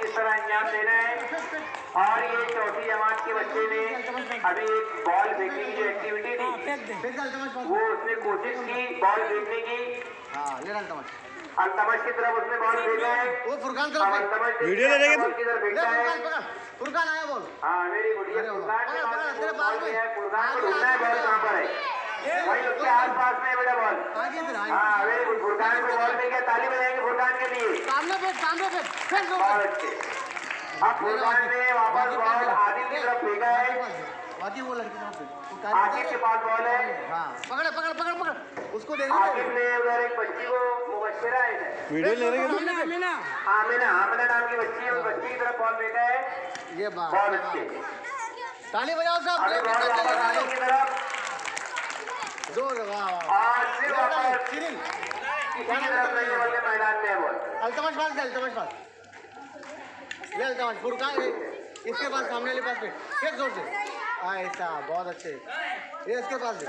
किस तरह अंजाम देना है। और ये चौथी जमात के बच्चे ने अभी एक बॉल फेंकने की जो एक्टिविटी थी वो उसने कोशिश की बॉल फेंकने की। अल्तमश की तरफ उसने बॉल फेंका है। वो फुरकान तरफ वीडियो ले लेंगे बॉल की तरफ फेंकता है। फुरकान आया बॉल। हाँ वेरी गुड। ये फुरकान के पास में है। फुरकान को ढूंढना है बॉल कहाँ पर है। वही उसके आस पास में है बेटा बॉल। हाँ वेरी गुड। फुरकान को बॉल मिल गया। ताली बजाएंगे फुरकान के लिए। बहुत अच्छे। अब फुरकान ने वापस बॉल आदिल की तरफ फेंका है। आकिब के पास बॉल है। पकड़ पकड़ पकड़ पकड़ उसको दे। आकिब ने उधर एक बच्ची को मुबश्शिरा है वीडियो ले रहे आमिना आमिना नाम की बच्ची है। उस बच्ची की तरफ बॉल फेंका है। ये बात बहुत अच्छे। ताली बजाओ सब। अभी बॉल वापस आदिल की तरफ। जोर और फिर वापस किसी की तरफ नहीं बल्कि मैदान में है बॉल। अल्तमश पास दे। अल्तमश पास ये अल्तमश फुरकान इसके पास सामने वाले पास पे एक जोर से ऐसा बहुत अच्छे। ये इसके पास दे।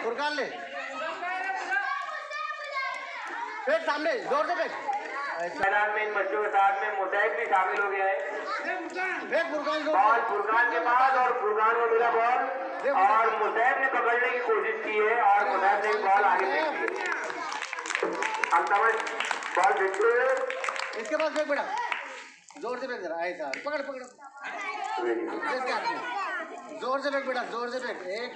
फुरकान ले फेंक सामने जोर से फेंक। मैदान में इन बच्चों के साथ में मुसैब भी शामिल हो गया है। फेंक फुरकान बॉल फुरकान के पास और फुरकान को मिला बॉल और मुसैब ने पकड़ने की कोशिश की है और मुसैब ने बॉल आगे फेंकी है। अल्तमश बॉल फेंकते हुए इसके पास फेंक बेटा जोर से फेंक जरा ऐसा पकड़ पकड़ जोर से फेंक बेटा जोर से फेंक एक